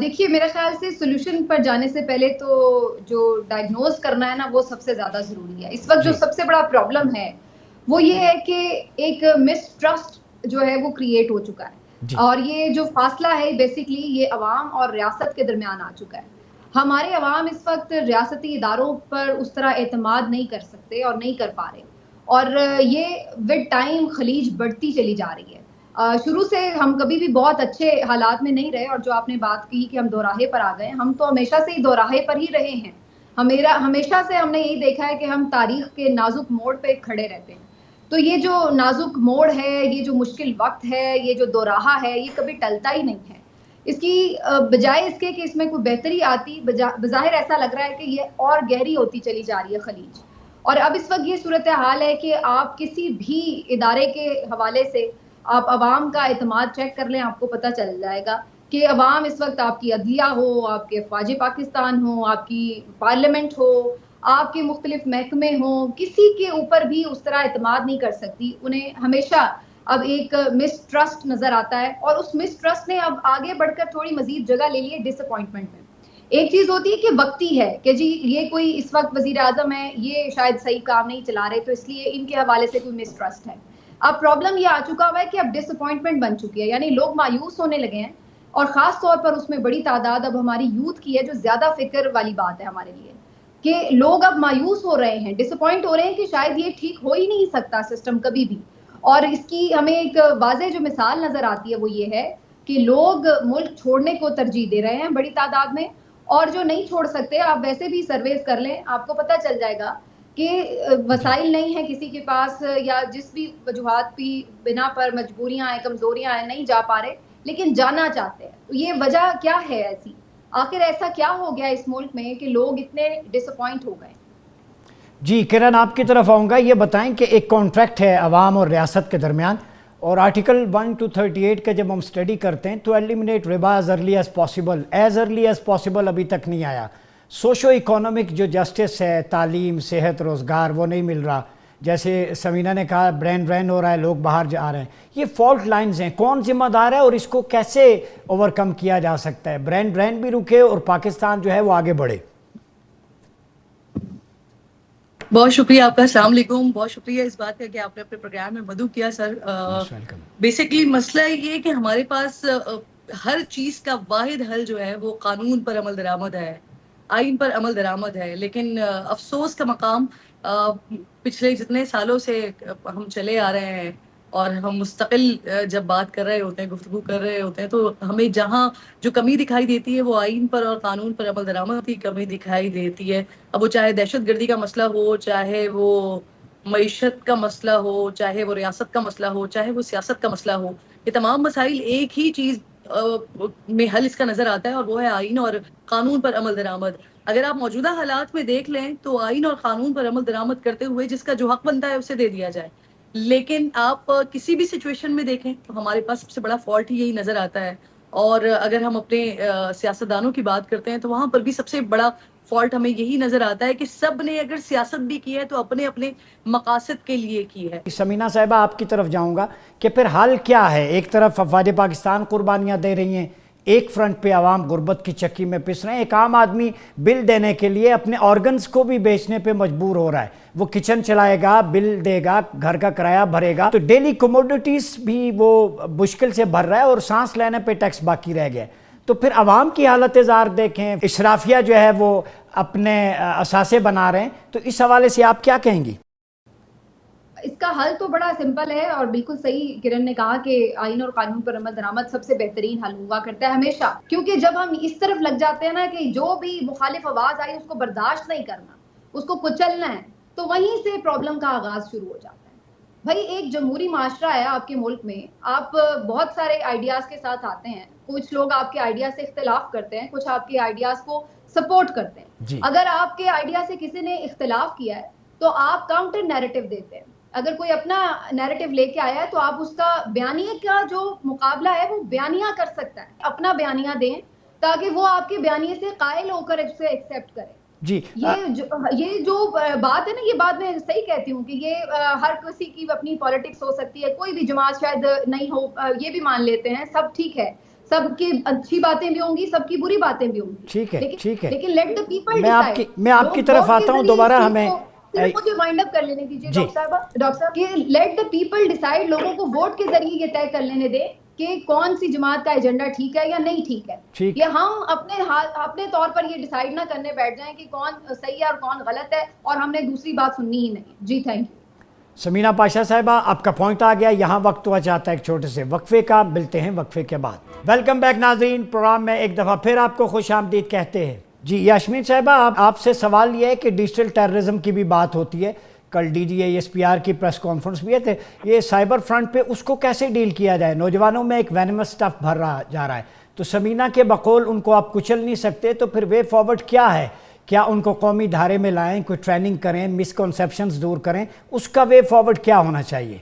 دیکھیے میرا خیال سے سولوشن پر جانے سے پہلے تو جو ڈائگنوز کرنا ہے نا وہ سب سے زیادہ ضروری ہے. اس وقت جو جی سب سے بڑا پرابلم ہے وہ یہ ہے کہ ایک مس ٹرسٹ جو ہے وہ کریٹ ہو چکا ہے, جی اور یہ جو فاصلہ ہے بیسیکلی یہ عوام اور ریاست کے درمیان آ چکا ہے. ہمارے عوام اس وقت ریاستی اداروں پر اس طرح اعتماد نہیں کر سکتے اور نہیں کر پا رہے, اور یہ ود ٹائم خلیج بڑھتی چلی جا رہی ہے. شروع سے ہم کبھی بھی بہت اچھے حالات میں نہیں رہے, اور جو آپ نے بات کی کہ ہم دوراہے پر آ گئے, ہم تو ہمیشہ سے ہی دوراہے پر ہی رہے ہیں. ہمیشہ سے ہم نے یہی دیکھا ہے کہ ہم تاریخ کے نازک موڑ پہ کھڑے رہتے ہیں. تو یہ جو نازک موڑ ہے, یہ جو مشکل وقت ہے, یہ جو دوراہا ہے, یہ کبھی ٹلتا ہی نہیں ہے. اس کی بجائے اس کے کہ اس میں کوئی بہتری آتی, بظاہر ایسا لگ رہا ہے کہ یہ اور گہری ہوتی چلی جا رہی ہے خلیج. اور اب اس وقت یہ صورتحال ہے کہ آپ کسی بھی ادارے کے حوالے سے آپ عوام کا اعتماد چیک کر لیں, آپ کو پتہ چل جائے گا کہ عوام اس وقت آپ کی عدلیہ ہو, آپ کے افواج پاکستان ہو, آپ کی پارلیمنٹ ہو, آپ کے مختلف محکمے ہوں, کسی کے اوپر بھی اس طرح اعتماد نہیں کر سکتی. انہیں ہمیشہ اب ایک مس ٹرسٹ نظر آتا ہے, اور اس مس ٹرسٹ نے اب آگے بڑھ کر تھوڑی مزید جگہ لے لی ہے ڈس اپوائنٹمنٹ میں. ایک چیز ہوتی ہے کہ وقتی ہے کہ جی یہ کوئی اس وقت وزیر اعظم ہے, یہ شاید صحیح کام نہیں چلا رہے تو اس لیے ان کے حوالے سے کوئی مس ٹرسٹ ہے. اب پرابلم یہ آ چکا ہوا ہے کہ اب ڈس اپوائنٹمنٹ بن چکی ہے, یعنی لوگ مایوس ہونے لگے ہیں, اور خاص طور پر اس میں بڑی تعداد اب ہماری یوتھ کی ہے, جو زیادہ فکر والی بات ہے ہمارے لیے, کہ لوگ اب مایوس ہو رہے ہیں, ڈس اپوائنٹ ہو رہے ہیں کہ شاید یہ ٹھیک ہو ہی نہیں سکتا سسٹم کبھی بھی. اور اس کی ہمیں ایک واضح جو مثال نظر آتی ہے وہ یہ ہے کہ لوگ ملک چھوڑنے کو ترجیح دے رہے ہیں بڑی تعداد میں, اور جو نہیں چھوڑ سکتے آپ ویسے بھی سرویز کر لیں, آپ کو پتہ چل جائے گا کہ وسائل نہیں ہے کسی کے پاس, یا جس بھی وجوہات کی بنا پر مجبوریاں ہیں, کمزوریاں ہیں, نہیں جا پا رہے لیکن جانا چاہتے ہیں. تو یہ وجہ کیا ہے ایسی, آخر ایسا کیا ہو گیا اس ملک میں کہ لوگ اتنے ڈس اپوائنٹ ہو گئے؟ جی کرن آپ کی طرف آؤں گا. یہ بتائیں کہ ایک کانٹریکٹ ہے عوام اور ریاست کے درمیان, اور آرٹیکل 1-38 کا جب ہم اسٹڈی کرتے ہیں تو ایلیمنیٹ ربا ایز ارلی ایز پاسبل ابھی تک نہیں آیا. سوشو اکانومک جو جسٹس ہے, تعلیم, صحت, روزگار, وہ نہیں مل رہا. جیسے سمینہ نے کہا برین ڈرین ہو رہا ہے, لوگ باہر جا رہے ہیں. یہ فالٹ لائنز ہیں, کون ذمہ دار ہے اور اس کو کیسے اوور کم کیا جا سکتا ہے, برین ڈرین بھی رکے اور پاکستان جو ہے وہ آگے بڑھے؟ بہت شکریہ آپ کا, السلام علیکم. بہت شکریہ اس بات کا کہ آپ نے اپنے پروگرام میں مدعو کیا سر. بیسیکلی مسئلہ یہ کہ ہمارے پاس ہر چیز کا واحد حل جو ہے وہ قانون پر عمل درآمد ہے, آئین پر عمل درآمد ہے. لیکن افسوس کا مقام پچھلے جتنے سالوں سے ہم چلے آ رہے ہیں اور ہم مستقل جب بات کر رہے ہوتے ہیں, گفتگو کر رہے ہوتے ہیں, تو ہمیں جہاں جو کمی دکھائی دیتی ہے وہ آئین پر اور قانون پر عمل درآمد کی کمی دکھائی دیتی ہے. اب وہ چاہے دہشت گردی کا مسئلہ ہو, چاہے وہ معیشت کا مسئلہ ہو, چاہے وہ ریاست کا مسئلہ ہو, چاہے وہ سیاست کا مسئلہ ہو, یہ تمام مسائل ایک ہی چیز میں حل اس کا نظر آتا ہے, اور وہ ہے آئین اور قانون پر عمل درآمد. اگر آپ موجودہ حالات میں دیکھ لیں تو آئین اور قانون پر عمل درآمد کرتے ہوئے جس کا جو حق بنتا ہے اسے دے دیا جائے. لیکن آپ کسی بھی سچویشن میں دیکھیں تو ہمارے پاس سب سے بڑا فالٹ ہی یہی نظر آتا ہے. اور اگر ہم اپنے سیاستدانوں کی بات کرتے ہیں تو وہاں پر بھی سب سے بڑا فالٹ ہمیں یہی نظر آتا ہے کہ سب نے اگر سیاست بھی کی ہے تو اپنے اپنے مقاصد کے لیے کی ہے. سمینہ صاحبہ آپ کی طرف جاؤں گا کہ پھر حل کیا ہے؟ ایک طرف افواج پاکستان قربانیاں دے رہی ہیں, ایک فرنٹ پہ عوام غربت کی چکی میں پس رہے ہیں, ایک عام آدمی بل دینے کے لیے اپنے آرگنز کو بھی بیچنے پہ مجبور ہو رہا ہے. وہ کچن چلائے گا, بل دے گا, گھر کا کرایہ بھرے گا, تو ڈیلی کموڈیٹیز بھی وہ مشکل سے بھر رہا ہے, اور سانس لینے پہ ٹیکس باقی رہ گیا. تو پھر عوام کی حالت زار دیکھیں, اشرافیہ جو ہے وہ اپنے اثاثے بنا رہے ہیں, تو اس حوالے سے آپ کیا کہیں گی؟ اس کا حل تو بڑا سمپل ہے, اور بالکل صحیح کرن نے کہا کہ آئین اور قانون پر عمل درآمد سب سے بہترین حل ہوا کرتا ہے ہمیشہ. کیونکہ جب ہم اس طرف لگ جاتے ہیں نا کہ جو بھی مخالف آواز آئی اس کو برداشت نہیں کرنا, اس کو کچلنا ہے, تو وہیں سے پرابلم کا آغاز شروع ہو جاتا ہے. بھائی ایک جمہوری معاشرہ ہے آپ کے ملک میں, آپ بہت سارے آئیڈیاز کے ساتھ آتے ہیں, کچھ لوگ آپ کے آئیڈیا سے اختلاف کرتے ہیں, کچھ آپ کے آئیڈیاز کو سپورٹ کرتے ہیں. اگر آپ کے آئیڈیا سے کسی نے اختلاف کیا ہے تو آپ کاؤنٹر نیریٹو دیتے ہیں. اگر کوئی اپنا نیریٹو لے کے آیا ہے تو آپ اس کا بیانیے کا جو مقابلہ ہے وہ بیانیہ کر سکتا ہے, اپنا بیانیہ دیں تاکہ وہ آپ کے بیانیے سے قائل ہو کر اسے ایکسیپٹ کرے. جی یہ جو بات ہے نا, یہ بات میں صحیح کہتی ہوں کہ یہ ہر کسی کی اپنی پالیٹکس ہو سکتی ہے, کوئی بھی جماعت شاید نہیں ہو, یہ بھی مان لیتے ہیں, سب ٹھیک ہے, سب کی اچھی باتیں بھی ہوں گی, سب کی بری باتیں بھی ہوں گی. ٹھیک ہے, ٹھیک ہے, لیکن لیٹ دا پیپل ڈیسائیڈ. میں آپ کی طرف آتا ہوں دوبارہ. ہمیں مجھے وائنڈ اپ کر لینے دیجیے ڈاکٹر صاحب, کہ لیٹ دا پیپل ڈیسائیڈ, لوگوں کو ووٹ کے ذریعے یہ طے کر لینے دے کہ کون سی جماعت کا ایجنڈا ٹھیک ہے یا نہیں ٹھیک ہے. یہ ہم اپنے طور پر یہ ڈیسائیڈ نہ کرنے بیٹھ جائیں کہ کون صحیح ہے اور کون غلط ہے, اور ہم نے دوسری بات سننی ہی نہیں. جی تھینک یو. سمینہ پاشا صاحبہ, آپ کا پوائنٹ آ گیا. یہاں وقت ہوا چاہتا ہے ایک چھوٹے سے وقفے کا. ملتے ہیں وقفے کے بعد. ویلکم بیک ناظرین, پروگرام میں ایک دفعہ پھر آپ کو خوش آمدید کہتے ہیں. جی یاسمین صاحبہ, آپ سے سوال یہ ہے کہ ڈیجیٹل ٹیررزم کی بھی بات ہوتی ہے. کل D G I S P R کی پریس کانفرنس بھی ہے. یہ سائبر فرنٹ پہ اس کو کیسے ڈیل کیا جائے؟ نوجوانوں میں ایک وینمس سٹف بھر رہا جا رہا ہے. تو سمینہ کے بقول ان کو آپ کچل نہیں سکتے, تو پھر وے فارورڈ کیا ہے؟ کیا ان کو قومی دھارے میں لائیں, کوئی ٹریننگ کریں, مسکنسیپشنز دور کریں, اس کا وے فارورڈ کیا ہونا چاہیے؟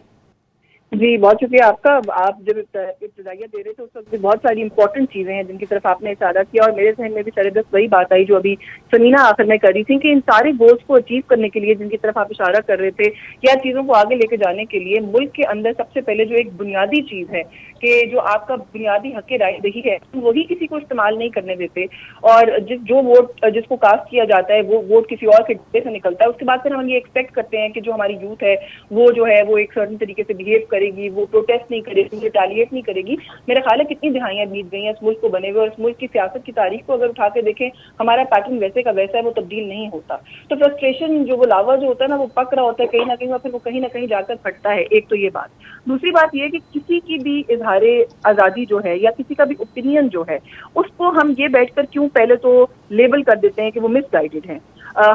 جی بہت شکریہ آپ کا. آپ جب ابتدائیہ دے رہے تھے اس وقت بہت ساری امپورٹنٹ چیزیں ہیں جن کی طرف آپ نے اشارہ کیا, اور میرے ذہن میں بھی سردست وہی بات آئی جو ابھی سمینہ آخر میں کر رہی تھی, کہ ان سارے گولز کو اچیو کرنے کے لیے جن کی طرف آپ اشارہ کر رہے تھے, یا چیزوں کو آگے لے کے جانے کے لیے ملک کے اندر سب سے پہلے جو ایک بنیادی چیز ہے کہ جو آپ کا بنیادی حق رائے دہی ہے, وہی کسی کو استعمال نہیں کرنے دیتے, اور جو ووٹ جس کو کاسٹ کیا جاتا ہے وہ ووٹ کسی اور کے ڈبے سے نکلتا ہے. اس کے بعد پھر ہم یہ ایکسپیکٹ کرتے ہیں کہ جو ہماری یوتھ ہے وہ جو ہے وہ ایک سرٹن طریقے سے بہیو کرے گی, وہ پروٹیسٹ نہیں کرے گی, ریٹیلیٹ نہیں کرے گی. میرا خیال ہے کتنی دہائیاں بیت گئی ہیں اس ملک کو بنے ہوئے, اور اس ملک کی سیاست کی تاریخ کو اگر اٹھا کے دیکھیں, ہمارا پیٹرن ویسے کا ویسا ہے, وہ تبدیل نہیں ہوتا. تو فرسٹریشن جو وہ لاوا جو ہوتا ہے نا, وہ پک رہا ہوتا ہے کہیں نہ کہیں, اور پھر وہ کہیں نہ کہیں جا کر پھٹتا ہے. ایک تو یہ بات. دوسری بات یہ کہ کسی کی بھی اظہار آزادی جو ہے یا کسی کا بھی اوپینین جو ہے, اس کو ہم یہ بیٹھ کر کیوں پہلے تو لیبل کر دیتے ہیں کہ وہ مس گائیڈڈ ہیں.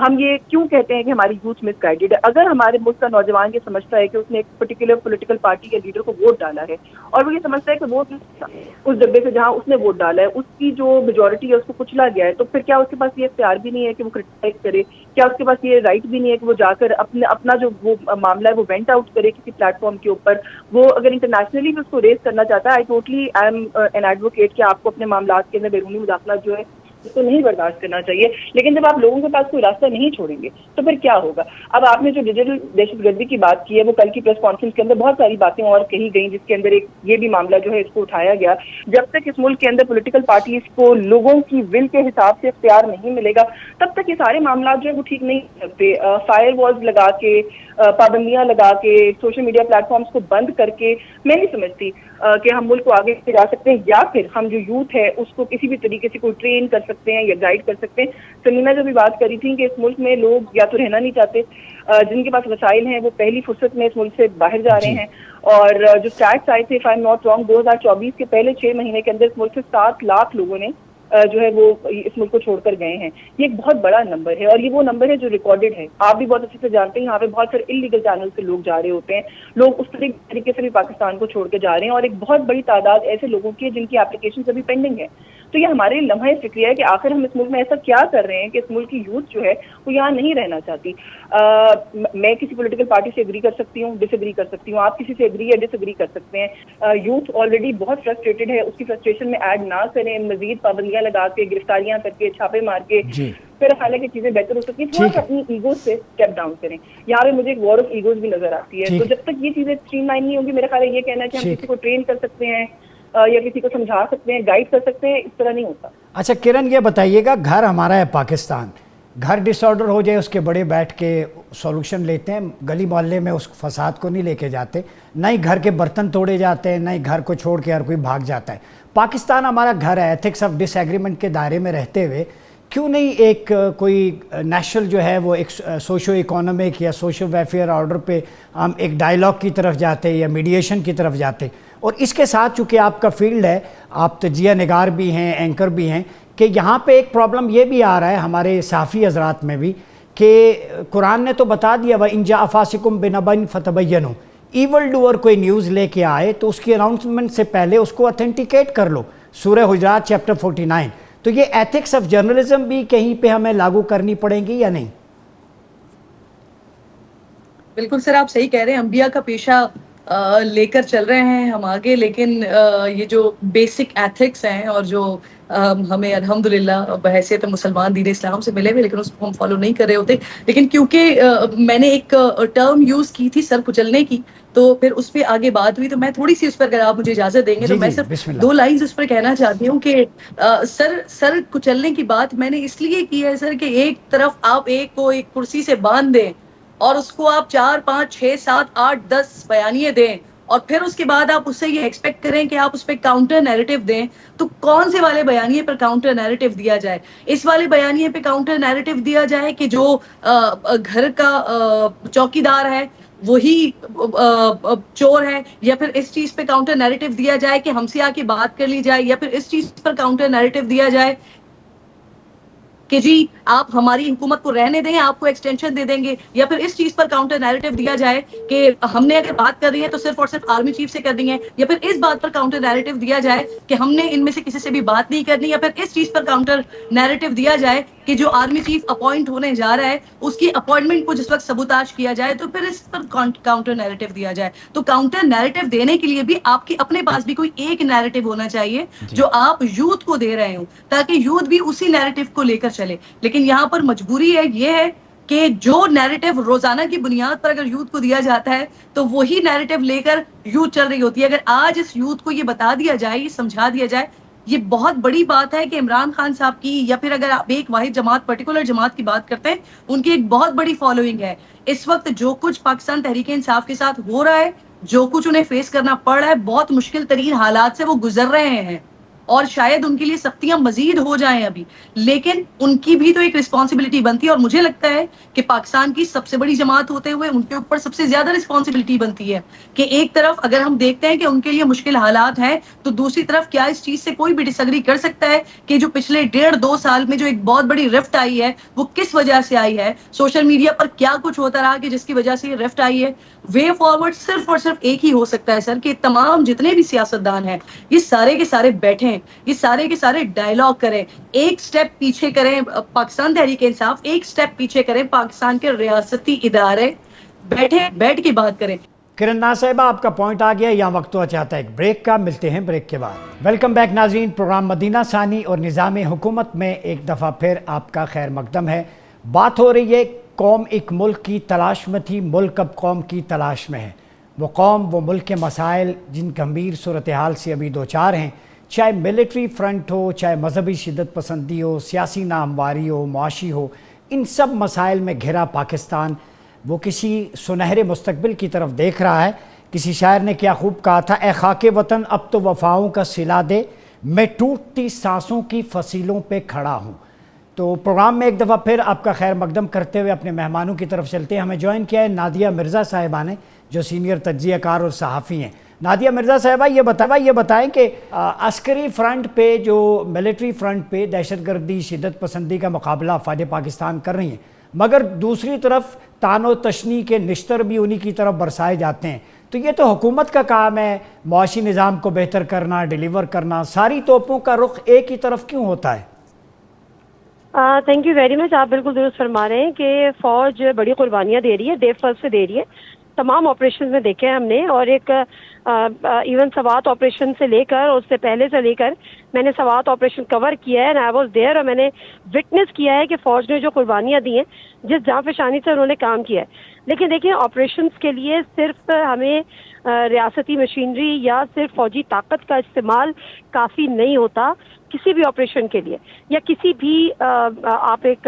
ہم یہ کیوں کہتے ہیں کہ ہماری یوتھ مس گائیڈڈ ہے؟ اگر ہمارے ملک کا نوجوان یہ سمجھتا ہے کہ اس نے ایک پرٹیکولر پولیٹیکل پارٹی یا لیڈر کو ووٹ ڈالا ہے, اور وہ یہ سمجھتا ہے کہ ووٹ اس ڈبے سے جہاں اس نے ووٹ ڈالا ہے اس کی جو میجورٹی ہے اس کو کچلا گیا ہے, تو پھر کیا اس کے پاس یہ اختیار بھی نہیں ہے کہ وہ کرٹیسائز کرے؟ کیا اس کے پاس یہ رائٹ بھی نہیں ہے کہ وہ جا کر اپنا جو وہ معاملہ ہے وہ وینٹ آؤٹ کرے کسی پلیٹ فارم کے اوپر؟ وہ اگر انٹرنیشنلی بھی اس کو ریز کرنا چاہتا ہے, آئی ایم این ایڈوکیٹ کہ آپ کو اپنے معاملات کے اندر بیرونی مداخلت جو ہے اس کو نہیں برداشت کرنا چاہیے, لیکن جب آپ لوگوں کے پاس کوئی راستہ نہیں چھوڑیں گے تو پھر کیا ہوگا؟ اب آپ نے جو ڈیجیٹل دہشت گردی کی بات کی ہے, وہ کل کی پریس کانفرنس کے اندر بہت ساری باتیں اور کہی گئیں, جس کے اندر ایک یہ بھی معاملہ جو ہے اس کو اٹھایا گیا. جب تک اس ملک کے اندر پولیٹیکل پارٹیز کو لوگوں کی ول کے حساب سے اختیار نہیں ملے گا, تب تک یہ سارے معاملات جو ہے وہ ٹھیک نہیں ہو سکتے. فائر والز لگا کے, پابندیاں لگا کے, سوشل میڈیا پلیٹ فارمز کو بند کر کے میں نہیں سمجھتی کہ ہم ملک کو آگے لے جا سکتے ہیں, یا پھر ہم جو یوتھ ہے اس کو کسی بھی طریقے سے کوئی ٹرین کر سکتے ہیں یا گائیڈ کر سکتے ہیں. سمینہ جو بھی بات کری تھی کہ اس ملک میں لوگ یا تو رہنا نہیں چاہتے, جن کے پاس وسائل ہیں وہ پہلی فرصت میں اس ملک سے باہر جا رہے ہیں, اور جو اسٹیٹس آئے تھے, if I'm not wrong, 2024 کے پہلے 6 مہینے کے اندر اس ملک سے 7 لاکھ لوگوں نے جو ہے وہ اس ملک کو چھوڑ کر گئے ہیں. یہ ایک بہت بڑا نمبر ہے, اور یہ وہ نمبر ہے جو ریکارڈڈ ہے. آپ بھی بہت اچھے سے جانتے ہیں یہاں پہ بہت سارے انلیگل چینل سے لوگ جا رہے ہوتے ہیں, لوگ اس طریقے سے بھی پاکستان کو چھوڑ کے جا رہے ہیں, اور ایک بہت بڑی تعداد ایسے لوگوں کی ہے جن کی اپلیکیشن ابھی پینڈنگ ہے. تو یہ ہمارے لمحہ فکریہ ہے کہ آخر ہم اس ملک میں ایسا کیا کر رہے ہیں کہ اس ملک کی یوتھ جو ہے وہ یہاں نہیں رہنا چاہتی. میں کسی پولیٹیکل پارٹی سے ایگری کر سکتی ہوں, ڈس ایگری کر سکتی ہوں, آپ کسی سے ایگری یا ڈس ایگری کر سکتے ہیں. یوتھ آلریڈی بہت فرسٹریٹڈ ہے, اس کی فرسٹریشن میں ایڈ نہ کریں, مزید پابندیاں لگا کے, گرفتاریاں کر کے, چھاپے مار کے, پھر خیال ہے کہ چیزیں بہتر ہو سکتی ہیں. تھوڑا سا اپنی ایگوز سے اسٹیپ ڈاؤن کریں. یہاں پہ مجھے ایک وار آف ایگوز بھی نظر آتی ہے. تو جب تک یہ چیزیں اسٹریم لائن نہیں ہوگی, میرا خیال ہے یہ کہنا ہے کہ ہم کسی کو ٹرین کر سکتے ہیں یا کسی کو سمجھا سکتے ہیں, گائیڈ کر سکتے ہیں, اس طرح نہیں ہوتا. اچھا کرن, یہ بتائیے گا, گھر ہمارا ہے پاکستان, گھر ڈس آرڈر ہو جائے اس کے بڑے بیٹھ کے سولوشن لیتے ہیں, گلی محلے میں اس فساد کو نہیں لے کے جاتے, نہ ہی گھر کے برتن توڑے جاتے ہیں, نہ ہی گھر کو چھوڑ کے ہر کوئی بھاگ جاتا ہے. پاکستان ہمارا گھر ہے, ایتھکس آف ڈس ایگریمنٹ کے دائرے میں رہتے ہوئے کیوں نہیں ایک کوئی نیشنل جو ہے وہ ایک سوشو اکانومک یا سوشو ویلفیئر آرڈر پہ ہم ایک ڈائلاگ کی طرف جاتے یا میڈیشن کی طرف جاتے؟ اور اس کے ساتھ چونکہ آپ کا فیلڈ ہے, آپ تجزیہ نگار بھی ہیں, اینکر بھی ہیں, کہ یہاں پہ ایک پرابلم یہ بھی آ رہا ہے ہمارے صحافی حضرات میں بھی کہ قرآن نے تو بتا دیا وَإِن جَاءَ فَاسِقٌ بِنَبَإٍ فَتَبَيَّنُوا, ایول ڈوور کوئی نیوز لے کے آئے تو اس کی اناؤنسمنٹ سے پہلے اس کو اتھینٹیکیٹ کر لو. سورہ حجرات چیپٹر 49. تو یہ ایتھکس آف جرنلزم بھی کہیں پہ ہمیں لاگو کرنی پڑیں گی یا نہیں؟ بالکل سر, آپ صحیح کہہ رہے ہیں. انبیاء کا پیشہ لے کر چل رہے ہیں ہم آگے، لیکن یہ جو بیسک ایتھکس ہیں اور جو ہمیں الحمدللہ بحیثیت مسلمان دین اسلام سے ملے ہوئے، لیکن اس کو ہم فالو نہیں کر رہے ہوتے. لیکن کیونکہ میں نے ایک ٹرم یوز کی تھی سر کچلنے کی، تو پھر اس پہ آگے بات ہوئی، تو میں تھوڑی سی اس پر، اگر آپ مجھے اجازت دیں گے تو میں صرف 2 لائنز اس پر کہنا چاہتی ہوں کہ سر کچلنے کی بات میں نے اس لیے کی ہے سر کہ ایک طرف آپ ایک کو ایک کرسی سے باندھ دیں اور اس کو آپ 4 5 6 7 8 10 بیانیے دیں، اور پھر اس کے بعد آپ اس سے یہ ایکسپیکٹ کریں کہ آپ اس پہ کاؤنٹر نیریٹو دیں، تو کون سے والے بیانیے پر کاؤنٹر نیریٹو دیا جائے؟ اس والے بیانیے پہ کاؤنٹر نیریٹو دیا جائے کہ جو گھر کا چوکیدار ہے وہی چور ہے، یا پھر اس چیز پہ کاؤنٹر نیریٹو دیا جائے کہ ہم سے آ کے بات کر لی جائے، یا پھر اس چیز پر کاؤنٹر نیریٹو دیا جائے کہ جی آپ ہماری حکومت کو رہنے دیں، آپ کو ایکسٹینشن دے دیں گے، یا پھر اس چیز پر کاؤنٹر نیریٹو دیا جائے کہ ہم نے اگر بات کر رہی ہے تو صرف اور صرف آرمی چیف سے کر دیں گے، یا پھر اس بات پر کاؤنٹر نیریٹو دیا جائے کہ ہم نے ان میں سے کسی سے بھی بات نہیں کرنی، یا پھر اس چیز پر کاؤنٹر نیریٹو دیا جائے کہ جو آرمی چیف اپوائنٹ ہونے جا رہا ہے اس کی اپوائنٹمنٹ کو جس وقت سبوتاج کیا جائے، تو پھر اس پر کاؤنٹر نیریٹو دیا جائے. تو کاؤنٹر نیریٹو دینے کے لیے بھی آپ کے اپنے پاس بھی کوئی ایک نیریٹو ہونا چاہیے جو آپ یوتھ کو دے رہے ہوں، تاکہ یوتھ بھی اسی نیریٹو کو لے کر چلے. لیکن یہاں پر مجبوری ہے یہ ہے کہ جو نیریٹو روزانہ کی بنیاد پر اگر یوتھ کو دیا جاتا ہے تو وہی نیریٹو لے کر یوتھ چل رہی ہوتی ہے. اگر آج اس یوتھ کو یہ بتا دیا جائے، یہ سمجھا دیا جائے، یہ بہت بڑی بات ہے کہ عمران خان صاحب کی، یا پھر اگر آپ ایک واحد جماعت پرٹیکولر جماعت کی بات کرتے ہیں، ان کی ایک بہت بڑی فالوئنگ ہے. اس وقت جو کچھ پاکستان تحریک انصاف کے ساتھ ہو رہا ہے، جو کچھ انہیں فیس کرنا پڑ رہا ہے، بہت مشکل ترین حالات سے وہ گزر رہے ہیں، اور شاید ان کے لیے سختیاں مزید ہو جائیں ابھی، لیکن ان کی بھی تو ایک رسپانسبلٹی بنتی ہے. اور مجھے لگتا ہے کہ پاکستان کی سب سے بڑی جماعت ہوتے ہوئے ان کے اوپر سب سے زیادہ رسپانسبلٹی بنتی ہے کہ ایک طرف اگر ہم دیکھتے ہیں کہ ان کے لیے مشکل حالات ہیں، تو دوسری طرف کیا اس چیز سے کوئی بھی ڈس ایگری کر سکتا ہے کہ جو پچھلے 1.5-2 سال میں جو ایک بہت بڑی رفٹ آئی ہے وہ کس وجہ سے آئی ہے؟ سوشل میڈیا پر کیا کچھ ہوتا رہا کہ جس کی وجہ سے یہ رفٹ آئی ہے؟ وے فارورڈ صرف اور صرف ایک ہی ہو سکتا ہے سر، کہ تمام جتنے بھی سیاستدان ہیں یہ سارے کے سارے بیٹھیں، یہ سارے کے سارے ڈائیلاگ کریں، ایک سٹیپ پیچھے کریں پاکستان تحریک انصاف، ایک سٹیپ پیچھے کریں پاکستان کے ریاستی ادارے، بیٹھ کے بات کریں. کرن ناز صاحبہ، آپ کا پوائنٹ آ گیا. یہاں وقت ہوا چاہتا ہے ایک بریک کا، ملتے ہیں بریک کے بعد. ویلکم بیک ناظرین، پروگرام مدینہ ثانی اور نظام حکومت میں ایک دفعہ پھر آپ کا خیر مقدم ہے. بات ہو رہی ہے قوم ایک ملک کی تلاش میں تھی، ملک اب قوم کی تلاش میں ہے. وہ قوم، وہ ملک کے مسائل جن گمبھیر صورتحال سے ابھی دوچار ہیں، چاہے ملٹری فرنٹ ہو، چاہے مذہبی شدت پسندی ہو، سیاسی ناہمواری ہو، معاشی ہو، ان سب مسائل میں گھرا پاکستان وہ کسی سنہرے مستقبل کی طرف دیکھ رہا ہے. کسی شاعر نے کیا خوب کہا تھا، اے خاک وطن اب تو وفاؤں کا صلہ دے، میں ٹوٹتی سانسوں کی فصیلوں پہ کھڑا ہوں. تو پروگرام میں ایک دفعہ پھر آپ کا خیر مقدم کرتے ہوئے اپنے مہمانوں کی طرف چلتے ہیں. ہمیں جوائن کیا ہے نادیہ مرزا صاحبہ نے، جو سینئر تجزیہ کار اور صحافی ہیں. نادیہ مرزا صاحبہ، یہ بتائیں کہ عسکری فرنٹ پہ، جو ملٹری فرنٹ پہ دہشت گردی، شدت پسندی کا مقابلہ افواج پاکستان کر رہی ہیں، مگر دوسری طرف تان و تشنی کے نشتر بھی انہی کی طرف برسائے جاتے ہیں. تو یہ تو حکومت کا کام ہے معاشی نظام کو بہتر کرنا، ڈیلیور کرنا. ساری توپوں کا رخ ایک ہی طرف کیوں ہوتا ہے؟ Thank you very much. آپ بالکل درست فرما رہے ہیں کہ فوج بڑی قربانیاں دے رہی ہے، ڈے فرسٹ سے دے رہی ہے. تمام آپریشنز میں دیکھے ہم نے، اور ایک ایون سوات آپریشن سے لے کر، اس سے پہلے سے لے کر میں نے سوات آپریشن کور کیا ہے، آئی واز دیئر، اور میں نے وٹنس کیا ہے کہ فوج نے جو قربانیاں دی ہیں، جس جاں فشانی سے انہوں نے کام کیا ہے. لیکن دیکھیں، آپریشنز کے لیے صرف ہمیں ریاستی مشینری یا صرف فوجی طاقت کا استعمال کافی نہیں ہوتا کسی بھی آپریشن کے لیے، یا کسی بھی آپ ایک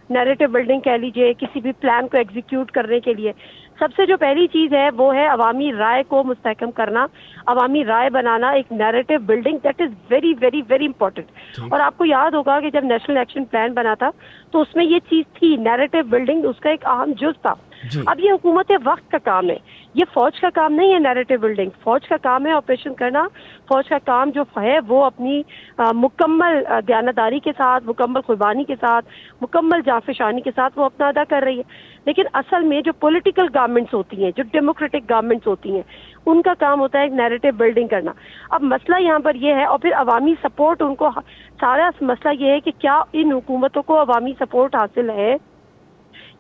نیریٹو بلڈنگ کہہ لیجئے، کسی بھی پلان کو ایگزیکیوٹ کرنے کے لیے. سب سے جو پہلی چیز ہے وہ ہے عوامی رائے کو مستحکم کرنا، عوامی رائے بنانا، ایک narrative building. That is very very very important. اور آپ کو یاد ہوگا کہ جب نیشنل ایکشن پلان بنا تھا تو اس میں یہ چیز تھی، نیریٹو بلڈنگ اس کا ایک اہم جز تھا. اب یہ حکومت وقت کا کام ہے، یہ فوج کا کام نہیں ہے نیریٹو بلڈنگ. فوج کا کام ہے آپریشن کرنا. فوج کا کام جو ہے وہ اپنی مکمل دیانتداری کے ساتھ، مکمل قربانی کے ساتھ، مکمل جانفشانی کے ساتھ وہ اپنا ادا کر رہی ہے. لیکن اصل میں جو پولیٹیکل گورنمنٹس ہوتی ہیں، جو ڈیموکریٹک گورنمنٹس ہوتی ہیں، ان کا کام ہوتا ہے ایک نیریٹو بلڈنگ کرنا. اب مسئلہ یہاں پر یہ ہے، اور پھر عوامی سپورٹ، ان کو سارا مسئلہ یہ ہے کہ کیا ان حکومتوں کو عوامی سپورٹ حاصل ہے.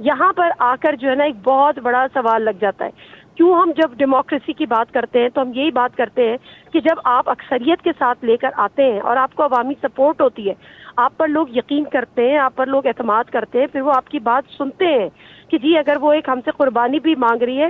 یہاں پر آ کر جو ہے نا ایک بہت بڑا سوال لگ جاتا ہے. کیوں ہم جب ڈیموکریسی کی بات کرتے ہیں تو ہم یہی بات کرتے ہیں کہ جب آپ اکثریت کے ساتھ لے کر آتے ہیں اور آپ کو عوامی سپورٹ ہوتی ہے، آپ پر لوگ یقین کرتے ہیں، آپ پر لوگ اعتماد کرتے ہیں، پھر وہ آپ کی بات سنتے ہیں کہ جی اگر وہ ایک ہم سے قربانی بھی مانگ رہی ہے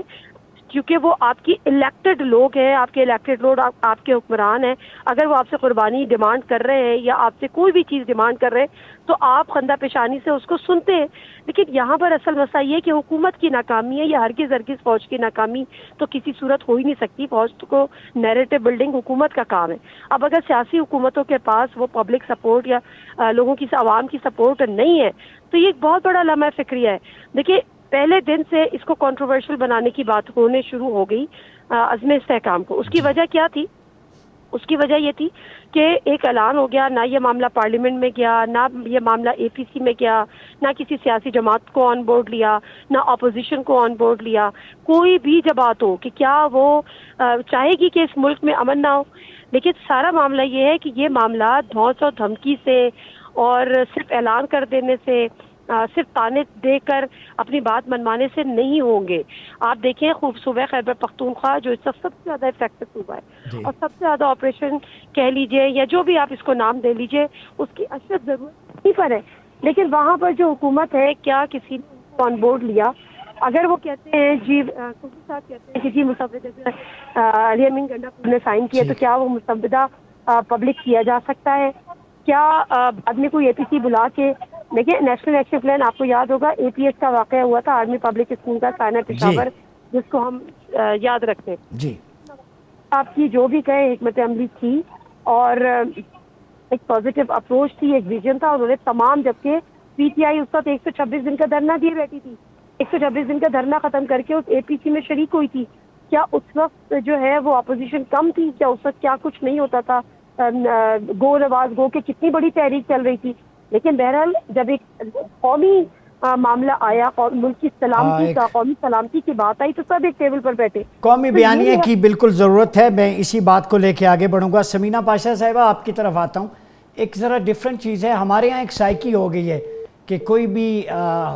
کیونکہ وہ آپ کی الیکٹڈ لوگ ہیں، آپ کے الیکٹڈ لوگ آپ کے حکمران ہیں، اگر وہ آپ سے قربانی ڈیمانڈ کر رہے ہیں یا آپ سے کوئی بھی چیز ڈیمانڈ کر رہے ہیں تو آپ خندہ پیشانی سے اس کو سنتے ہیں. لیکن یہاں پر اصل مسئلہ یہ کہ حکومت کی ناکامی ہے، یا ہرگز فوج کی ناکامی تو کسی صورت ہو ہی نہیں سکتی. فوج کو نیریٹو بلڈنگ حکومت کا کام ہے. اب اگر سیاسی حکومتوں کے پاس وہ پبلک سپورٹ یا لوگوں کی عوام کی سپورٹ نہیں ہے تو یہ ایک بہت بڑا لمحہ فکریہ ہے. دیکھیے پہلے دن سے اس کو کنٹروورشل بنانے کی بات ہونے شروع ہو گئی عزم استحکام کو. اس کی وجہ کیا تھی؟ اس کی وجہ یہ تھی کہ ایک اعلان ہو گیا، نہ یہ معاملہ پارلیمنٹ میں گیا، نہ یہ معاملہ اے پی سی میں گیا، نہ کسی سیاسی جماعت کو آن بورڈ لیا، نہ اپوزیشن کو آن بورڈ لیا. کوئی بھی جب بات ہو کہ کیا وہ چاہے گی کہ اس ملک میں امن نہ ہو، لیکن سارا معاملہ یہ ہے کہ یہ معاملہ دھونس اور دھمکی سے اور صرف اعلان کر دینے سے، صرف تانے دے کر اپنی بات منوانے سے نہیں ہوں گے. آپ دیکھیں خوب صوبہ خیبر پختونخوا جو اس وقت سب سے زیادہ افیکٹو صوبہ ہے اور سب سے زیادہ آپریشن کہہ لیجئے یا جو بھی آپ اس کو نام دے لیجئے اس کی اشد ضرورت نہیں پر ہے، لیکن وہاں پر جو حکومت ہے کیا کسی نے آن بورڈ لیا؟ اگر وہ کہتے ہیں جی کوفی صاحب کہتے ہیں کہ جی مسودہ علی امین گنڈا نے سائن کیا تو کیا وہ مسودہ پبلک کیا جا سکتا ہے؟ کیا بعد میں کوئی اے پی سی بلا کے دیکھیں نیشنل ایکشن پلان آپ کو یاد ہوگا اے پی ایس کا واقعہ ہوا تھا آرمی پبلک اسکول کا سائنہ پشاور جس کو ہم یاد رکھتے ہیں. جی آپ کی جو بھی کہے حکمت عملی تھی اور ایک پازیٹیو اپروچ تھی، ایک ویژن تھا. انہوں نے تمام، جبکہ پی ٹی آئی اس وقت 126 دن کا دھرنا دیے بیٹھی تھی، 126 دن کا دھرنا ختم کر کے اس اے پی سی میں شریک ہوئی تھی. کیا اس وقت جو ہے وہ اپوزیشن کم تھی؟ کیا اس وقت کیا کچھ نہیں ہوتا تھا؟ گو نواز گو کہ کتنی بڑی تحریک چل رہی تھی. لیکن بہرحال جب ایک قومی معاملہ آیا، ملک کی سلامتی کا، قومی سلامتی کی بات آئی تو سب ایک ٹیبل پر بیٹھے. قومی بیانیے کی بالکل ضرورت ہے. میں اسی بات کو لے کے آگے بڑھوں گا. سمینہ پاشا صاحبہ آپ کی طرف آتا ہوں. ایک ذرا ڈیفرنٹ چیز ہے، ہمارے ہاں ایک سائیکی ہو گئی ہے کہ کوئی بھی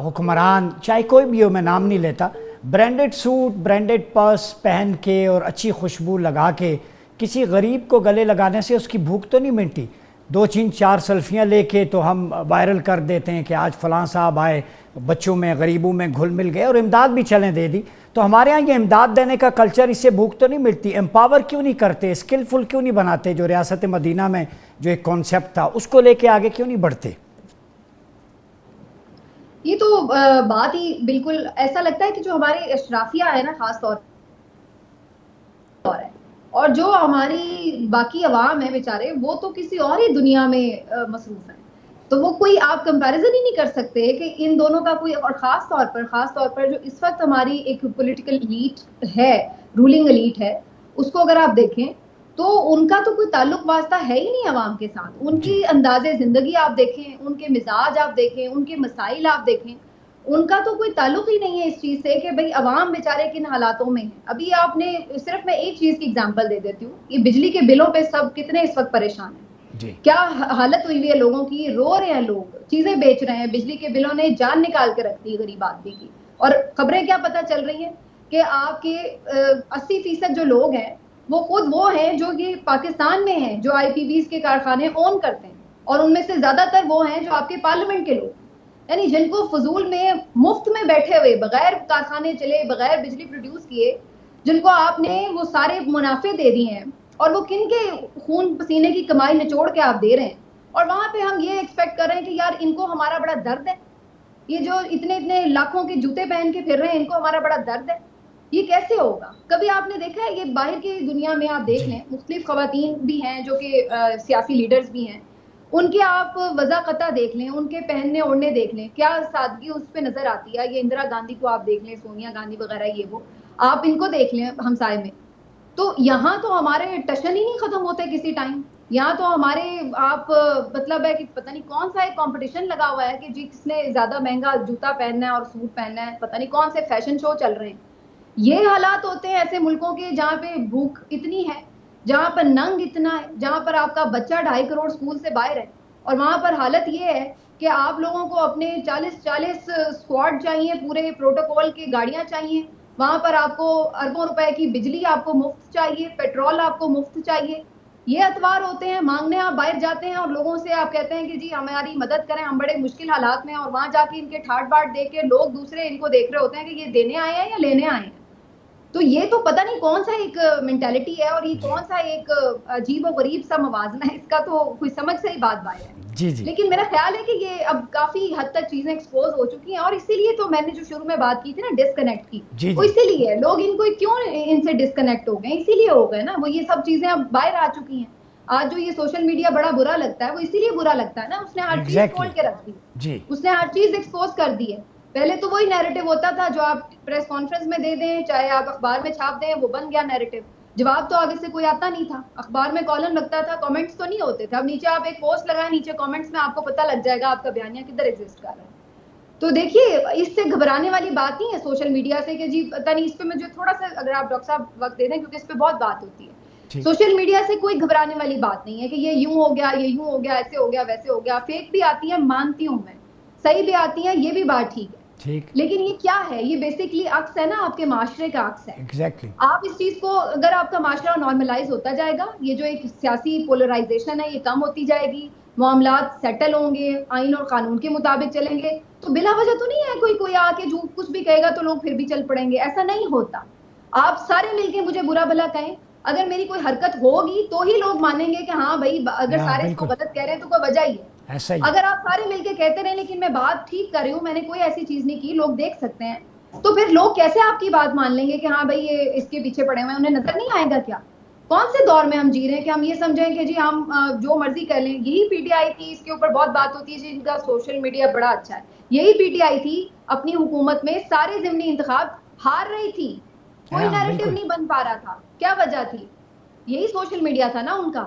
حکمران چاہے کوئی بھی ہو، میں نام نہیں لیتا، برانڈڈ سوٹ، برانڈڈ پرس پہن کے اور اچھی خوشبو لگا کے کسی غریب کو گلے لگانے سے اس کی بھوک تو نہیں مٹتی. 2-4 سیلفیاں لے کے تو ہم وائرل کر دیتے ہیں کہ آج فلاں صاحب آئے، بچوں میں غریبوں میں گھل مل گئے اور امداد بھی چلیں دے دی. تو ہمارے ہاں یہ امداد دینے کا کلچر، اس سے بھوک تو نہیں ملتی. امپاور کیوں نہیں کرتے، اسکلفل کیوں نہیں بناتے؟ جو ریاست مدینہ میں جو ایک کانسیپٹ تھا اس کو لے کے آگے کیوں نہیں بڑھتے؟ یہ تو بات ہی بالکل ایسا لگتا ہے کہ جو ہمارے اشرافیہ ہے نا خاص طور پر ہے، اور جو ہماری باقی عوام ہے بیچارے وہ تو کسی اور ہی دنیا میں مصروف ہیں. تو وہ کوئی آپ کمپیریزن ہی نہیں کر سکتے کہ ان دونوں کا کوئی. اور خاص طور پر جو اس وقت ہماری ایک پولیٹیکل ایلیٹ ہے، رولنگ ایلیٹ ہے، اس کو اگر آپ دیکھیں تو ان کا تو کوئی تعلق واسطہ ہے ہی نہیں عوام کے ساتھ. ان کی انداز زندگی آپ دیکھیں، ان کے مزاج آپ دیکھیں، ان کے مسائل آپ دیکھیں، ان کا تو کوئی تعلق ہی نہیں ہے اس چیز سے کہ بھئی عوام بیچارے کن حالاتوں میں ہیں. ابھی آپ نے صرف میں ایک چیز کی اگزامپل دے دیتی ہوں، یہ بجلی کے بلوں پہ سب کتنے اس وقت پریشان ہیں. کیا حالت ہوئی ہوئی ہے لوگوں کی، رو رہے ہیں لوگ، چیزیں بیچ رہے ہیں. بجلی کے بلوں نے جان نکال کے رکھ دی غریب آدمی کی. اور خبریں کیا پتہ چل رہی ہیں کہ آپ کے 80% جو لوگ ہیں وہ خود وہ ہیں جو یہ پاکستان میں ہیں، جو آئی پی بیز کے کارخانے اون کرتے ہیں، اور ان میں سے زیادہ تر وہ ہیں جو آپ کے پارلیمنٹ کے لوگ، یعنی جن کو فضول میں مفت میں بیٹھے ہوئے بغیر کارخانے چلے، بغیر بجلی پروڈیوس کیے، جن کو آپ نے وہ سارے منافع دے دیے ہیں، اور وہ کن کے خون پسینے کی کمائی نچوڑ کے آپ دے رہے ہیں. اور وہاں پہ ہم یہ ایکسپیکٹ کر رہے ہیں کہ یار ان کو ہمارا بڑا درد ہے، یہ جو اتنے لاکھوں کے جوتے پہن کے پھر رہے ہیں ان کو ہمارا بڑا درد ہے. یہ کیسے ہوگا؟ کبھی آپ نے دیکھا ہے؟ یہ باہر کی دنیا میں آپ دیکھ لیں، مختلف خواتین بھی ہیں جو کہ سیاسی لیڈرز بھی ہیں، ان کے آپ وضاقتہ دیکھ لیں، ان کے پہننے اوڑھنے دیکھ لیں، کیا سادگی اس پہ نظر آتی ہے. یہ اندرا گاندھی کو آپ دیکھ لیں، سونیا گاندھی وغیرہ، یہ وہ آپ ان کو دیکھ لیں ہمسائے میں. تو یہاں تو ہمارے ٹشن ہی نہیں ختم ہوتے کسی ٹائم. یہاں تو ہمارے آپ مطلب ہے کہ پتہ نہیں کون سا ایک کمپٹیشن لگا ہوا ہے کہ جی کس نے زیادہ مہنگا جوتا پہننا ہے اور سوٹ پہننا ہے، پتہ نہیں کون سے فیشن شو چل رہے ہیں. یہ حالات ہوتے ہیں ایسے ملکوں کے جہاں پہ بھوک اتنی ہے، جہاں پر ننگ اتنا ہے، جہاں پر آپ کا بچہ 2.5 کروڑ اسکول سے باہر ہے، اور وہاں پر حالت یہ ہے کہ آپ لوگوں کو اپنے 40 اسکواڈ چاہیے، پورے پروٹوکول کی گاڑیاں چاہیے، وہاں پر آپ کو اربوں روپے کی بجلی آپ کو مفت چاہیے, پیٹرول آپ کو مفت چاہیے. یہ اتوار ہوتے ہیں مانگنے, آپ باہر جاتے ہیں اور لوگوں سے آپ کہتے ہیں کہ جی ہماری مدد کریں, ہم بڑے مشکل حالات میں ہیں, اور وہاں جا کے ان کے ٹھاٹ باٹ دیکھ کے لوگ دوسرے ان کو دیکھ رہے ہوتے ہیں کہ یہ دینے آئے ہیں یا لینے آئے ہیں. تو یہ تو پتہ نہیں کون سا ایک مینٹالٹی ہے, اور یہ کون سا ایک عجیب و غریب سا موازنہ ہے, اس کا تو کوئی سمجھ سے ہی بات باہر ہے. جی جی. لیکن میرا خیال ہے کہ یہ اب کافی حد تک چیزیں ایکسپوز ہو چکی ہیں, اور اسی لیے تو میں نے جو شروع میں بات کی تھی نا ڈسکنیکٹ کی, وہ اسی لیے لوگ ان کو کیوں ان سے ڈسکنیکٹ ہو گئے, اسی لیے ہو گئے نا. وہ یہ سب چیزیں اب باہر آ چکی ہیں. آج جو یہ سوشل میڈیا بڑا برا لگتا ہے, وہ اسی لیے برا لگتا ہے نا, اس نے ہر چیز کھول کے رکھ دی, اس نے ہر چیز ایکسپوز کر دی ہے. پہلے تو وہی نیریٹو ہوتا تھا جو آپ پریس کانفرنس میں دے دیں, چاہے آپ اخبار میں چھاپ دیں, وہ بن گیا نیریٹو. جواب تو آگے سے کوئی آتا نہیں تھا, اخبار میں کالم لگتا تھا, کامنٹس تو نہیں ہوتے تھے. اب نیچے آپ ایک پوسٹ لگائیں, نیچے کامنٹس میں آپ کو پتہ لگ جائے گا آپ کا بیانیہ کدھر ایگزسٹ کر رہا ہے. تو دیکھیے اس سے گھبرانے والی بات نہیں ہے سوشل میڈیا سے کہ جی پتہ نہیں. اس پہ مجھے تھوڑا سا اگر آپ ڈاکٹر صاحب وقت دے دیں, کیونکہ اس پہ بہت بات ہوتی ہے. سوشل میڈیا سے کوئی گھبرانے والی بات نہیں ہے کہ یہ یوں ہو گیا, یہ یوں ہو گیا, ایسے ہو گیا, ویسے ہو گیا. فیک بھی آتی ہیں, مانتی ہوں میں, صحیح بھی آتی ہیں, یہ بھی بات ٹھیک ہے. لیکن یہ کیا ہے, یہ بیسکلی عکس ہے نا آپ کے معاشرے کا عکس ہے. ایگزیکٹلی. آپ اس چیز کو, اگر آپ کا معاشرہ نارملائز ہوتا جائے گا, یہ جو ایک سیاسی پولرائزیشن ہے یہ کم ہوتی جائے گی, معاملات سیٹل ہوں گے, آئین اور قانون کے مطابق چلیں گے, تو بلا وجہ تو نہیں ہے کوئی آ کے جو کچھ بھی کہے گا تو لوگ پھر بھی چل پڑیں گے. ایسا نہیں ہوتا. آپ سارے مل کے مجھے برا بھلا کہیں, اگر میری کوئی حرکت ہوگی تو ہی لوگ مانیں گے کہ ہاں بھائی اگر سارے اس کو غلط کہہ رہے ہیں تو کوئی وجہ ہی ہے. اگر آپ سارے مل کے کہتے رہے لیکن میں بات ٹھیک کر رہی ہوں, میں نے کوئی ایسی چیز نہیں کی, لوگ دیکھ سکتے ہیں, تو پھر لوگ کیسے آپ کی بات مان لیں گے کہ ہاں بھائی یہ اس کے پیچھے پڑے ہوئے ہیں, انہیں نظر نہیں آئے گا کیا؟ کون سے دور میں ہم جی رہے ہیں کہ ہم یہ سمجھیں کہ جی ہم جو مرضی کر لیں. یہی پی ٹی آئی تھی, اس کے اوپر بہت بات ہوتی ہے جن کا سوشل میڈیا بڑا اچھا ہے. یہی پی ٹی آئی تھی اپنی حکومت میں سارے ضمنی انتخاب ہار رہی تھی, کوئی نیریٹو نہیں بن پا رہا تھا. کیا وجہ تھی؟ یہی سوشل میڈیا تھا نا ان کا.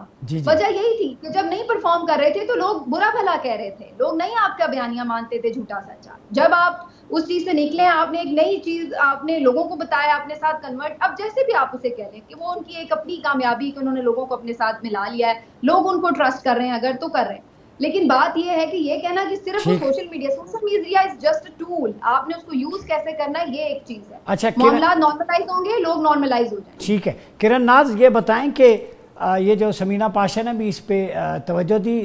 وجہ یہی تھی کہ جب نہیں پرفارم کر رہے تھے تو لوگ برا بھلا کہہ رہے تھے, لوگ نہیں آپ کا بیانیہ مانتے تھے جھوٹا سچا. جب آپ اس چیز سے نکلے, آپ نے ایک نئی چیز آپ نے لوگوں کو بتایا, اپنے ساتھ کنورٹ, اب جیسے بھی آپ اسے کہہ لیں کہ وہ ان کی ایک اپنی کامیابی کہ انہوں نے لوگوں کو اپنے ساتھ ملا لیا ہے, لوگ ان کو ٹرسٹ کر رہے ہیں اگر تو کر رہے ہیں. لیکن بات یہ ہے کہ یہ کہنا کہ صرف وہ social media is just a tool, آپ نے اس کو یوز کیسے کرنا ہے یہ ایک چیز ہے. اچھا, معاملات نارملائز ہوں گے, لوگ نارملائز ہو جائیں گے. ٹھیک ہے. کرن ناز یہ بتائیں کہ یہ جو سمینہ پاشا نے بھی اس پہ توجہ دی,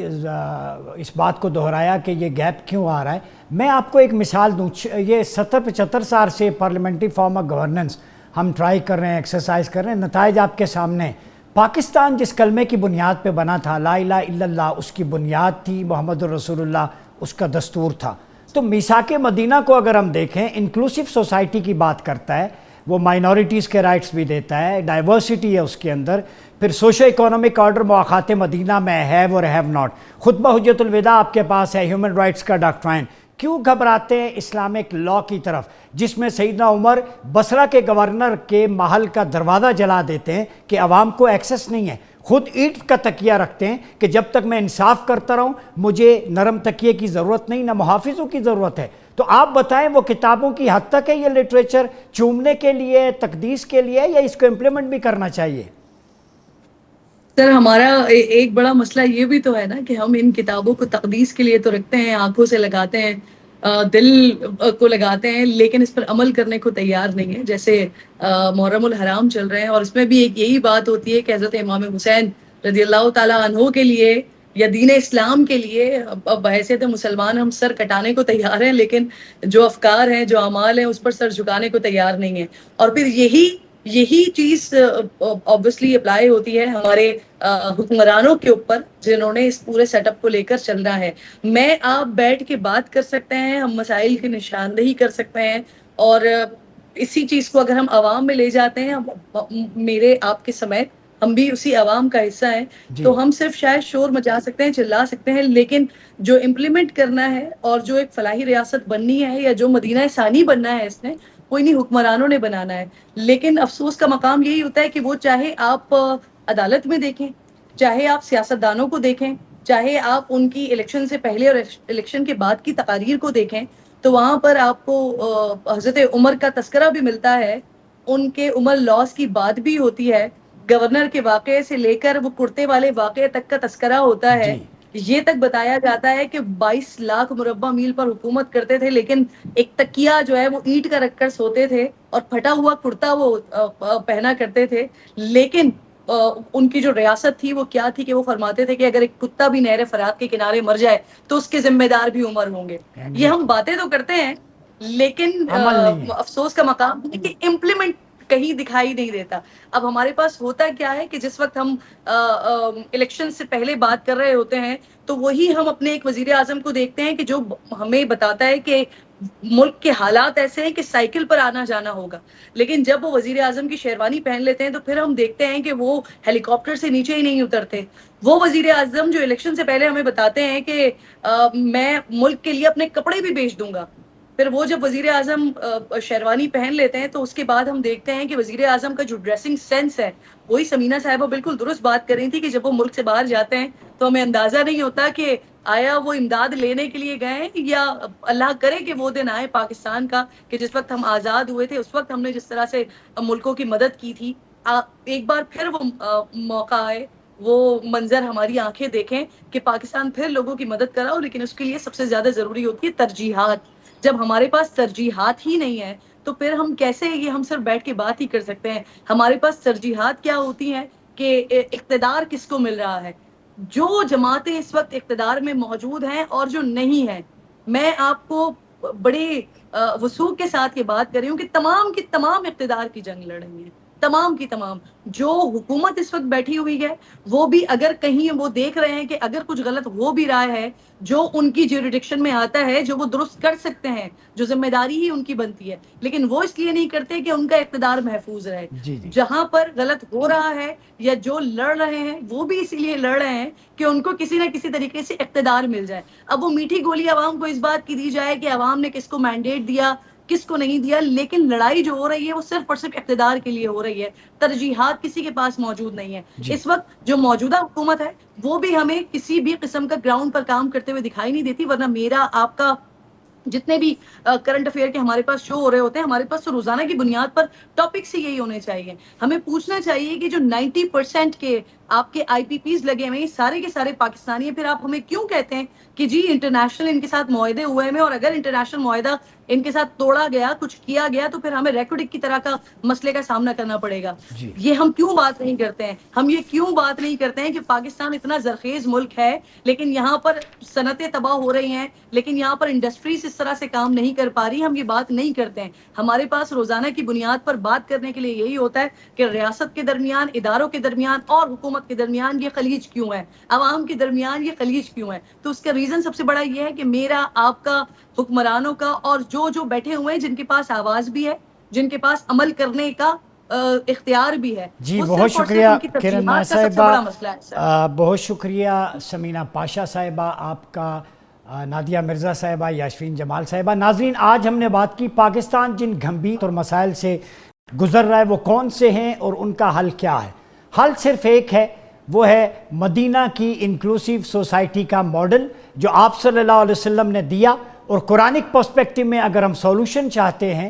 اس بات کو دہرایا کہ یہ گیپ کیوں آ رہا ہے. میں آپ کو ایک مثال دوں. یہ 70-75 سال سے پارلیمنٹری فارم آف گورننس ہم ٹرائی کر رہے ہیں, ایکسرسائز کر رہے ہیں, نتائج آپ کے سامنے. پاکستان جس کلمے کی بنیاد پہ بنا تھا, لا الہ الا اللہ, اس کی بنیاد تھی محمد الرسول اللہ, اس کا دستور تھا. تو میثاق مدینہ کو اگر ہم دیکھیں, انکلوسیو سوسائٹی کی بات کرتا ہے, وہ مائنورٹیز کے رائٹس بھی دیتا ہے, ڈائیورسٹی ہے اس کے اندر. پھر سوشو اکونومک آرڈر مواخات مدینہ میں ہیو اور ہیو ناٹ, خطبہ حجت الوداع آپ کے پاس ہے, ہیومن رائٹس کا ڈاکٹرائن. کیوں گھبراتے ہیں اسلامک لاء کی طرف, جس میں سیدنا عمر بصرہ کے گورنر کے محل کا دروازہ جلا دیتے ہیں کہ عوام کو ایکسس نہیں ہے, خود اینٹ کا تکیہ رکھتے ہیں کہ جب تک میں انصاف کرتا رہوں مجھے نرم تکیے کی ضرورت نہیں, نہ محافظوں کی ضرورت ہے. تو آپ بتائیں وہ کتابوں کی حد تک ہے یہ لٹریچر چومنے کے لیے, تقدیس کے لیے, یا اس کو امپلیمنٹ بھی کرنا چاہیے؟ سر ہمارا ایک بڑا مسئلہ یہ بھی تو ہے نا کہ ہم ان کتابوں کو تقدیس کے لیے تو رکھتے ہیں, آنکھوں سے لگاتے ہیں, دل کو لگاتے ہیں, لیکن اس پر عمل کرنے کو تیار نہیں ہے. جیسے محرم الحرام چل رہے ہیں اور اس میں بھی ایک یہی بات ہوتی ہے کہ حضرت امام حسین رضی اللہ تعالیٰ عنہ کے لیے یا دین اسلام کے لیے بحیثیت مسلمان ہم سر کٹانے کو تیار ہیں, لیکن جو افکار ہیں, جو اعمال ہیں, اس پر سر جھکانے کو تیار نہیں ہیں. اور پھر یہی چیز obviously اپلائی ہوتی ہے ہمارے حکمرانوں کے اوپر, جنہوں نے اس پورے سیٹ اپ کو لے کر چلنا ہے. میں آپ بیٹھ کے بات کر سکتے ہیں, ہم مسائل کی نشاندہی کر سکتے ہیں, اور اسی چیز کو اگر ہم عوام میں لے جاتے ہیں, میرے آپ کے سمیت ہم بھی اسی عوام کا حصہ ہیں, تو ہم صرف شاید شور مچا سکتے ہیں, چلا سکتے ہیں, لیکن جو امپلیمنٹ کرنا ہے اور جو ایک فلاحی ریاست بننی ہے یا جو مدینہ ثانی بننا ہے, اس نے کوئی نہیں, حکمرانوں نے بنانا ہے. لیکن افسوس کا مقام یہی ہوتا ہے کہ وہ چاہے آپ عدالت میں دیکھیں, چاہے آپ سیاستدانوں کو دیکھیں, چاہے آپ ان کی الیکشن سے پہلے اور الیکشن کے بعد کی تقاریر کو دیکھیں, تو وہاں پر آپ کو حضرت عمر کا تذکرہ بھی ملتا ہے, ان کے عمر لاس کی بات بھی ہوتی ہے, گورنر کے واقعے سے لے کر وہ کرتے والے واقعے تک کا تذکرہ ہوتا ہے. یہ تک بتایا جاتا ہے کہ 22 لاکھ مربع میل پر حکومت کرتے تھے, لیکن ایک تکیہ جو ہے وہ اینٹ کا رکھ کر سوتے تھے, اور پھٹا ہوا کرتا وہ پہنا کرتے تھے، لیکن ان کی جو ریاست تھی وہ کیا تھی کہ وہ فرماتے تھے کہ اگر ایک کتا بھی نہر فرات کے کنارے مر جائے تو اس کے ذمہ دار بھی عمر ہوں گے. یہ ہم باتیں تو کرتے ہیں لیکن افسوس کا مقام ہے کہ امپلیمنٹ کہیں دکھائی نہیں دیتا. اب ہمارے پاس ہوتا کیا ہے کہ جس وقت ہم الیکشن سے پہلے بات کر رہے ہوتے ہیں تو وہی ہم اپنے ایک وزیر اعظم کو دیکھتے ہیں کہ جو ہمیں بتاتا ہے کہ ملک کے حالات ایسے ہیں کہ سائیکل پر آنا جانا ہوگا، لیکن جب وہ وزیر اعظم کی شیروانی پہن لیتے ہیں تو پھر ہم دیکھتے ہیں کہ وہ ہیلی کاپٹر سے نیچے ہی نہیں اترتے. وہ وزیر اعظم جو الیکشن سے پہلے ہمیں بتاتے ہیں کہ میں ملک کے لیے اپنے کپڑے بھی بیچ دوں گا، پھر وہ جب وزیر اعظم شیروانی پہن لیتے ہیں تو اس کے بعد ہم دیکھتے ہیں کہ وزیر اعظم کا جو ڈریسنگ سینس ہے، وہی سمینہ صاحبہ بالکل درست بات کر رہی تھی کہ جب وہ ملک سے باہر جاتے ہیں تو ہمیں اندازہ نہیں ہوتا کہ آیا وہ امداد لینے کے لیے گئے ہیں یا اللہ کرے کہ وہ دن آئے پاکستان کا کہ جس وقت ہم آزاد ہوئے تھے اس وقت ہم نے جس طرح سے ملکوں کی مدد کی تھی، ایک بار پھر وہ موقع آئے، وہ منظر ہماری آنکھیں دیکھیں کہ پاکستان پھر لوگوں کی مدد کر رہا ہو. لیکن اس کے لیے سب سے زیادہ ضروری ہوتی ہے ترجیحات. جب ہمارے پاس ترجیحات ہی نہیں ہے تو پھر ہم کیسے یہ ہم صرف بیٹھ کے بات ہی کر سکتے ہیں. ہمارے پاس ترجیحات کیا ہوتی ہیں کہ اقتدار کس کو مل رہا ہے. جو جماعتیں اس وقت اقتدار میں موجود ہیں اور جو نہیں ہیں، میں آپ کو بڑے وثوق کے ساتھ یہ بات کر رہی ہوں کہ تمام کی تمام اقتدار کی جنگ لڑ رہی ہیں، تمام کی تمام. جو حکومت اس وقت بیٹھی ہوئی ہے وہ بھی اگر کہیں وہ دیکھ رہے ہیں کہ اگر کچھ غلط ہو بھی رہا ہے جو ان کی جیوریڈکشن میں آتا ہے، جو وہ درست کر سکتے ہیں، جو ذمہ داری ہی ان کی بنتی ہے، لیکن وہ اس لیے نہیں کرتے کہ ان کا اقتدار محفوظ رہے. جہاں پر غلط ہو رہا ہے یا جو لڑ رہے ہیں وہ بھی اسی لیے لڑ رہے ہیں کہ ان کو کسی نہ کسی طریقے سے اقتدار مل جائے. اب وہ میٹھی گولی عوام کو اس بات کی دی جائے کہ عوام نے کس کو مینڈیٹ دیا کس کو نہیں دیا، لیکن لڑائی جو ہو رہی ہے وہ صرف اور صرف اقتدار کے لیے ہو رہی ہے. ترجیحات کسی کے پاس موجود نہیں ہے. اس وقت جو موجودہ حکومت ہے وہ بھی ہمیں کسی بھی قسم کا گراؤنڈ پر کام کرتے ہوئے دکھائی نہیں دیتی. ورنہ میرا آپ کا جتنے بھی کرنٹ افیئر کے ہمارے پاس شو ہو رہے ہوتے ہیں، ہمارے پاس تو روزانہ کی بنیاد پر ٹاپکس ہی یہی ہونے چاہیے. ہمیں پوچھنا چاہیے کہ جو 90% کے آپ کے آئی پی پیز لگے ہوئے ہیں سارے کے سارے پاکستانی ہیں، پھر آپ ہمیں کیوں کہتے ہیں کہ جی انٹرنیشنل ان کے ساتھ معاہدے ہوئے ہیں اور اگر انٹرنیشنل معاہدہ ان کے ساتھ توڑا گیا، کچھ کیا گیا تو پھر ہمیں ریکوڈک کی طرح کا مسئلے کا سامنا کرنا پڑے گا. یہ ہم کیوں بات نہیں کرتے ہیں؟ ہم یہ کیوں بات نہیں کرتے ہیں کہ پاکستان اتنا زرخیز ملک ہے لیکن یہاں پر صنعتیں تباہ ہو رہی ہیں، لیکن یہاں پر انڈسٹریز اس طرح سے کام نہیں کر پا رہی. ہم یہ بات نہیں کرتے ہیں. ہمارے پاس روزانہ کی بنیاد پر بات کرنے کے لیے یہی ہوتا ہے کہ ریاست کے درمیان، اداروں کے درمیان اور حکومت کے درمیان یہ خلیج کیوں ہے، عوام کے درمیان یہ خلیج کیوں ہے. تو اس کا ریزن سب سے بڑا یہ ہے کہ میرا، آپ کا، حکمرانوں کا اور جو بیٹھے ہوئے ہیں جن کے پاس آواز بھی ہے، جن کے پاس عمل کرنے کا اختیار بھی ہے. جی بہت شکریہ کرن ناز صاحبہ، بہت شکریہ سمینہ پاشا صاحبہ، آپ کا، نادیہ مرزا صاحبہ، یاسمین جمال صاحبہ. ناظرین، آج ہم نے بات کی پاکستان جن گھمبیر اور مسائل سے گزر رہا ہے وہ کون سے ہیں اور ان کا حل کیا ہے. حل صرف ایک ہے، وہ ہے مدینہ کی انکلوسیو سوسائٹی کا ماڈل جو آپ صلی اللہ علیہ وسلم نے دیا. اور قرآنک پرسپیکٹو میں اگر ہم سولوشن چاہتے ہیں،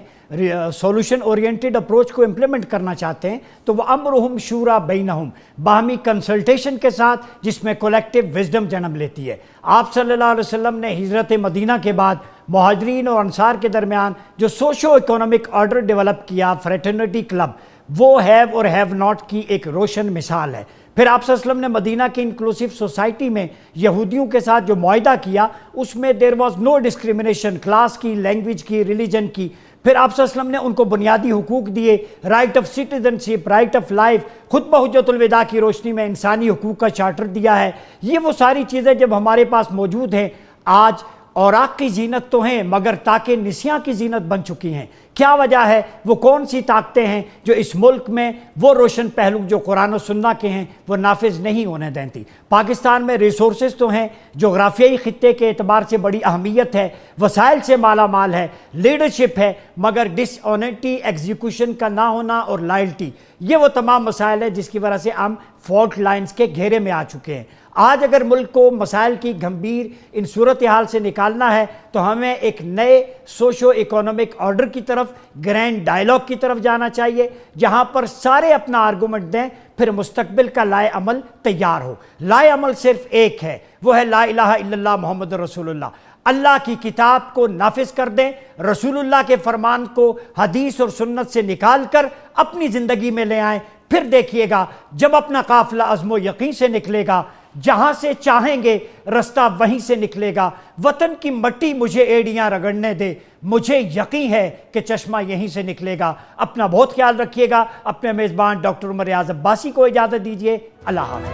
سولوشن اورینٹڈ اپروچ کو امپلیمنٹ کرنا چاہتے ہیں تو وہ امرہم شورا بینہم، باہمی کنسلٹیشن کے ساتھ جس میں کولیکٹیو وزڈم جنم لیتی ہے. آپ صلی اللہ علیہ وسلم نے ہجرت مدینہ کے بعد مہاجرین اور انصار کے درمیان جو سوشو اکنامک آرڈر ڈیولپ کیا، فریٹرنٹی کلب، وہ ہیو اور ہیو ناٹ کی ایک روشن مثال ہے. پھر آپ صلی اللہ علیہ وسلم نے مدینہ کی انکلوسیو سوسائٹی میں یہودیوں کے ساتھ جو معاہدہ کیا اس میں there was no discrimination, class کی، لینگویج کی، ریلیجن کی. پھر آپ صلی اللہ علیہ وسلم نے ان کو بنیادی حقوق دیے، right of citizen ship, right of life, خطبہ حجت الوداع کی روشنی میں انسانی حقوق کا چارٹر دیا ہے. یہ وہ ساری چیزیں جب ہمارے پاس موجود ہیں، آج اوراق کی زینت تو ہیں مگر تاکہ نسیاں کی زینت بن چکی ہیں. کیا وجہ ہے؟ وہ کون سی طاقتیں ہیں جو اس ملک میں وہ روشن پہلو جو قرآن و سنہ کے ہیں وہ نافذ نہیں ہونے دیتی؟ پاکستان میں ریسورسز تو ہیں، جغرافیائی خطے کے اعتبار سے بڑی اہمیت ہے، وسائل سے مالا مال ہے، لیڈرشپ ہے، مگر ڈس آنرٹی، ایگزیکیوشن کا نہ ہونا اور لائلٹی، یہ وہ تمام مسائل ہیں جس کی وجہ سے ہم فالٹ لائنز کے گھیرے میں آ چکے ہیں. آج اگر ملک کو مسائل کی گھمبیر ان صورتحال سے نکالنا ہے تو ہمیں ایک نئے سوشو اکنامک آرڈر کی طرف، گرینڈ ڈائلاگ کی طرف جانا چاہیے جہاں پر سارے اپنا آرگومنٹ دیں، پھر مستقبل کا لائے عمل تیار ہو. لائے عمل صرف ایک ہے، وہ ہے لا الہ الا اللہ محمد رسول اللہ. اللہ کی کتاب کو نافذ کر دیں، رسول اللہ کے فرمان کو حدیث اور سنت سے نکال کر اپنی زندگی میں لے آئیں۔ پھر دیکھیے گا جب اپنا قافلہ عزم و یقین سے نکلے گا، جہاں سے چاہیں گے رستہ وہیں سے نکلے گا۔ وطن کی مٹی مجھے ایڑیاں رگڑنے دے، مجھے یقین ہے کہ چشمہ یہیں سے نکلے گا۔ اپنا بہت خیال رکھیے گا۔ اپنے میزبان ڈاکٹر عمر ریاض عباسی کو اجازت دیجیے۔ اللہ حافظ۔